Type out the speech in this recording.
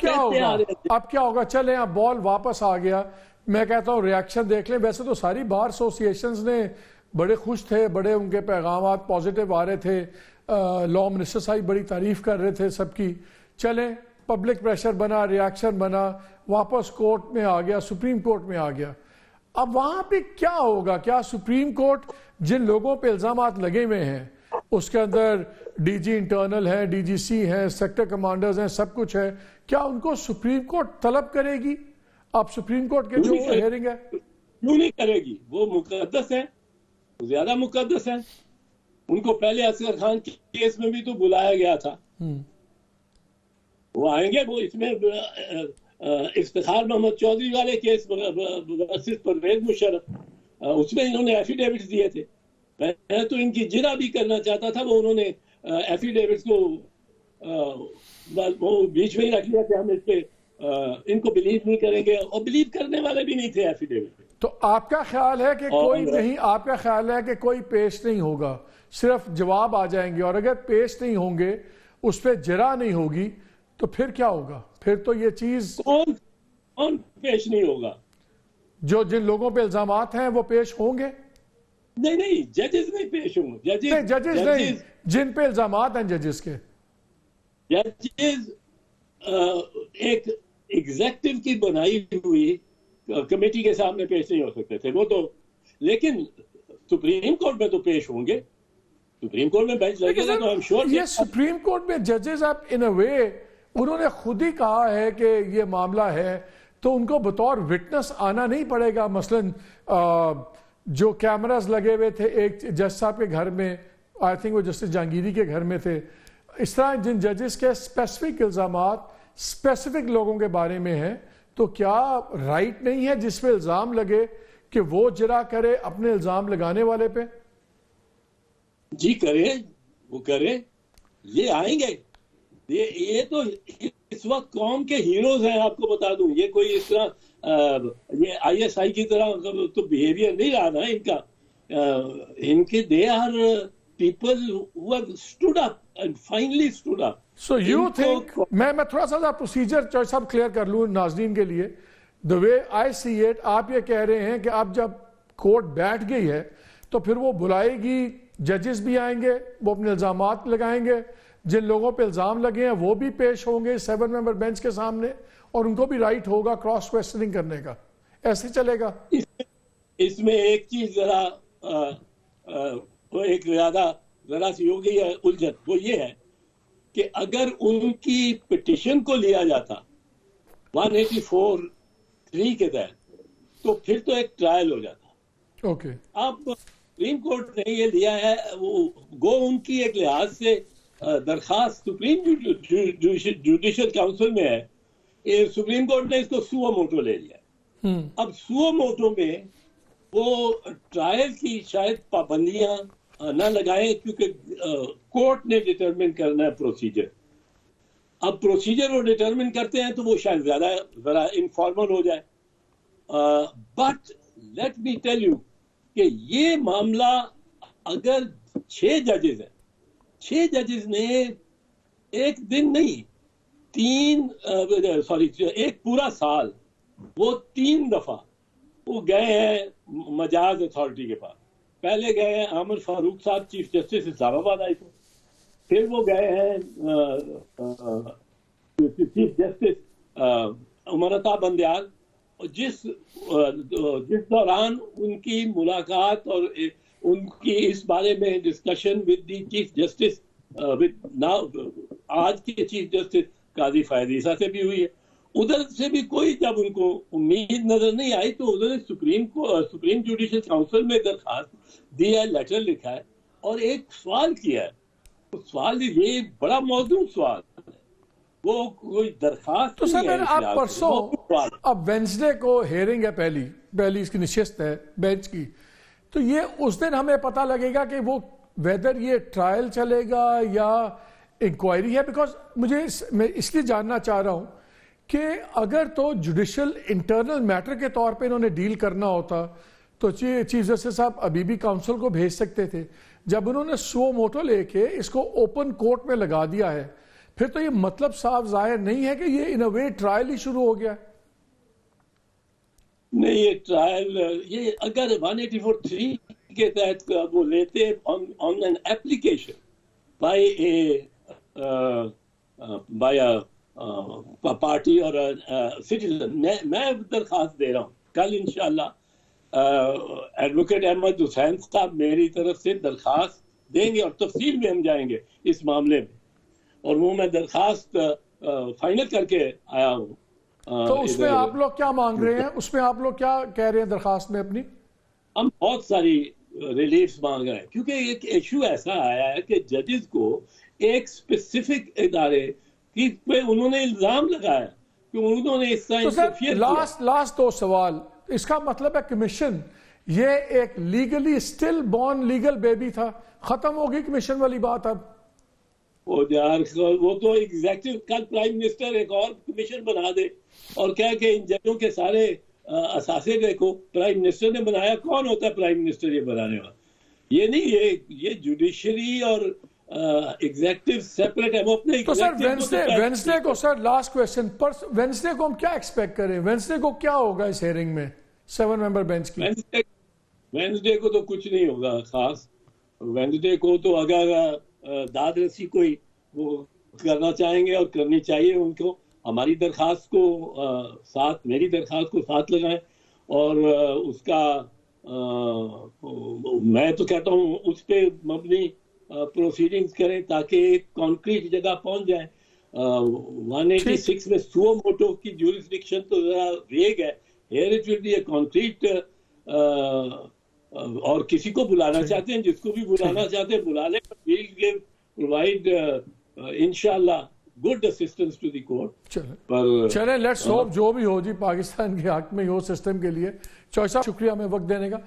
کیا ہوگا؟ اب کیا ہوگا؟ چلیں اب بال واپس آ گیا. میں کہتا ہوں ریاکشن دیکھ لیں. ویسے تو ساری بار ایسوسیشنز نے بڑے خوش تھے, بڑے ان کے پیغامات پازیٹیو آ رہے تھے. لا منسٹر صاحب بڑی تعریف کر رہے تھے سب کی. چلیں پبلک پریشر بنا, ریاکشن بنا, واپس کورٹ میں آ گیا, سپریم کورٹ میں آ گیا. اب وہاں پہ کیا ہوگا؟ کیا سپریم کورٹ جن لوگوں پہ الزامات لگے ہوئے ہیں, اس کے اندر ڈی جی انٹرنل ہیں, ڈی جی سی ہیں, سیکٹر کمانڈرز ہیں, سب کچھ ہے, کیا ان کو سپریم کورٹ طلب کرے گی؟ اب سپریم کورٹ کے جو ہیئرنگ ہے کیوں نہیں کرے گی؟ وہ مقدس ہے, زیادہ مقدس ہے. ان کو پہلے اصغر خان کیس میں بھی تو بلایا گیا تھا. وہ آئیں گے. وہ اس میں افتخار محمد چودھری والے کیس ورسز پرویز مشرف, اس میں انہوں نے ایفیڈیوٹس دیے تھے. میں تو ان کی جرا بھی کرنا چاہتا تھا, وہ انہوں نے ایفیڈیوٹس کو وہ بیچ میں ہی رکھ لیا کہ ہم اس پہ ان کو بلیو نہیں کریں گے, اور بلیو کرنے والے بھی نہیں تھے ایفیڈیوٹ. تو آپ کا خیال ہے کہ کوئی نہیں, آپ کا خیال ہے کہ کوئی پیش نہیں ہوگا, صرف جواب آ جائیں گے, اور اگر پیش نہیں ہوں گے, اس پہ جرا نہیں ہوگی, تو پھر کیا ہوگا؟ پھر تو یہ چیز کون پیش نہیں ہوگا؟ جو جن لوگوں پہ الزامات ہیں وہ پیش ہوں گے. نہیں, ججز نہیں پیش ہوں گے. ججز نہیں, جن پہ الزامات ہیں ججز کے. ججز ایک ایگزیکٹو کی بنائی ہوئی کمیٹی کے سامنے پیش نہیں ہو سکتے تھے وہ تو, لیکن سپریم کورٹ میں تو پیش ہوں گے. سپریم کورٹ میں بینچ لگے گا تو ہم شور. یہ سپریم کورٹ میں ججز اب ان اے وے انہوں نے خود ہی کہا ہے کہ یہ معاملہ ہے, تو ان کو بطور وٹنس آنا نہیں پڑے گا. مثلا جو کیمراز لگے ہوئے تھے ایک جج صاحب کے گھر میں, آئی تھنک وہ جسٹس جہانگیری کے گھر میں تھے, اس طرح جن ججز کے اسپیسیفک الزامات اسپیسیفک لوگوں کے بارے میں ہیں, تو کیا رائٹ نہیں ہے جس پہ الزام لگے کہ وہ جرا کرے اپنے الزام لگانے والے پہ؟ جی کرے, وہ کرے. یہ آئیں گے, یہ تو اس وقت قوم کے ہیروز ہیں. آپ کو بتا دوں, یہ کوئی اس طرح یہ آئی ایس آئی کی طرح تو بیہیویئر نہیں رہا نا ان کا. ان کے they are people who have stood up and finally stood up. So you think, میں تھوڑا سا پروسیجر چوائس صاحب کلیئر کر لوں ناظرین کے لیے. The way I see it, آپ یہ کہہ رہے ہیں کہ اب جب کورٹ بیٹھ گئی ہے تو پھر وہ بلائے گی, ججز بھی آئیں گے, وہ اپنے الزامات لگائیں گے, جن لوگوں پہ الزام لگے ہیں وہ بھی پیش ہوں گے 7 ممبر بینچ کے سامنے, اور ان کو بھی رائٹ ہوگا کراس کویسچننگ کرنے کا. ایسے چلے گا؟ اس میں ایک چیز ایک ذرا سی ہو گئی ہے الجھن, وہ یہ ہے کہ اگر ان کی پٹیشن کو لیا جاتا 184(3) کے تحت, تو پھر تو ایک ٹرائل ہو جاتا. اوکے, اب سپریم کورٹ نے یہ لیا ہے, وہ گو ان کی ایک لحاظ سے درخواست سپریم جوڈیشل کاؤنسل میں ہے. سپریم کورٹ نے اس کو سو موٹو لے لیا. اب سو موٹو میں وہ ٹرائل کی شاید پابندیاں نہ لگائیں, کیونکہ کورٹ نے ڈٹرمن کرنا ہے پروسیجر. اب پروسیجر وہ ڈٹرمن کرتے ہیں تو وہ شاید زیادہ ذرا انفارمل ہو جائے. But let me tell you کہ یہ معاملہ اگر 6 ججز ہیں, 6 ججز نے ایک دن نہیں, ایک پورا سال وہ 3 دفعہ وہ گئے ہیں مجاز اتھارٹی کے پاس. پہلے گئے ہیں عامر فاروق صاحب چیف جسٹس اسلام آباد ہائی کورٹ, پھر وہ گئے ہیں چیف جسٹس امرتا بندیال, جس دوران ان کی ملاقات اور ان کی اس بارے میں discussion with the chief justice آج کے چیف جسٹس قاضی فائد عیسیٰ سے بھی ہوئی ہے. ادھر سے بھی کوئی جب ان کو امید نظر نہیں آئی تو ادھر نے سپریم جوڈیشل کاؤنسل میں درخواست دی ہے, لیٹر لکھا ہے, اور ایک سوال کیا ہے. سوال یہ بڑا موضوع سوال ہے, وہ کوئی درخواست تو سر آپ پرسوں, اب وینسڈے کو ہیئرنگ ہے, پہلی اس کی نشست ہے بینچ کی, تو یہ اس دن ہمیں پتہ لگے گا کہ وہ ویدر یہ ٹرائل چلے گا یا انکوائری ہے. بیکاز میں اس لیے جاننا چاہ رہا ہوں کہ اگر تو جوڈیشل انٹرنل میٹر کے طور پہ انہوں نے ڈیل کرنا ہوتا تو چیف جسٹس صاحب ابھی بھی کاؤنسل کو بھیج سکتے تھے. جب انہوں نے سو موٹو لے کے اس کو اوپن کورٹ میں لگا دیا ہے پھر تو یہ مطلب صاف ظاہر نہیں ہے کہ یہ ان اے وے ٹرائل ہی شروع ہو گیا. نہیں یہ ٹرائل یہ اگر 184(3) کے تحت وہ لیتے آن این ایپلیکیشن بائی پارٹی اور سٹیزن. میں درخواست دے رہا ہوں کل انشاءاللہ ایڈوکیٹ احمد حسین صاحب میری طرف سے درخواست دیں گے اور تفصیل میں ہم جائیں گے اس معاملے میں, اور وہ میں درخواست فائنل کر کے آیا ہوں. تو اس میں آپ لوگ کیا مانگ رہے ہیں, اس میں آپ لوگ کیا کہہ رہے ہیں درخواست میں اپنی؟ ہم بہت ساری ریلیفز مانگ رہے ہیں کیونکہ ایک ایشو ایسا آیا ہے کہ ججز کو ایک اسپیسیفک ادارے کی پہ انہوں نے الزام لگایا کہ انہوں نے اس طرح انٹرفیئر کیا. لاسٹ 2 سوال. اس کا مطلب ہے کمیشن یہ ایک legally stillborn legal baby تھا, ختم ہوگی کمیشن والی بات اب؟ وہ تو ایگزیکٹو کل پرائم منسٹر ایک اور کمیشن بنا دے اور کہہ کہ ان ججوں کے سارے اثاثے دیکھو پرائم منسٹر نے بنایا. کون ہوتا ہے پرائم منسٹر یہ بنانے والا؟ یہ نہیں, یہ جوڈیشری اور ایگزیکٹو سیپریٹ ہے. وہ اپنے تو سر وینسڈے کو سر لاسٹ کویسچن پر وینسڈے کو ہم کیا ایکسپیکٹ کریں؟ وینسڈے کو کیا ہوگا اس ہیئرنگ میں 7 ممبر بینچ کی؟ وینسڈے کو تو کچھ نہیں ہوگا خاص. وینسڈے کو تو اگر داد رسی کوئی وہ کرنا چاہیں گے اور کرنی چاہیے ان کو, ہماری درخواست کو ساتھ, میری درخواست کو ساتھ لگائیں اور اس کا میں تو کہتا ہوں اس پہ مبنی پروسیڈنگز کریں تاکہ ایک کانکریٹ جگہ پہنچ جائیں. 186 میں سو موٹو کی جورسڈکشن تو ذرا ویگ ہے. Here it will be a concrete, اور کسی کو بلانا چاہتے ہیں, جس کو بھی بلانا چاہتے ہیں بلا لیں. we'll give provide انشاءاللہ good assistance to the court. چلیں لیٹس ہوپ جو بھی ہو جی پاکستان کے حق میں ہو سسٹم کے لیے. چوہے صاحب شکریہ ہمیں وقت دینے کا.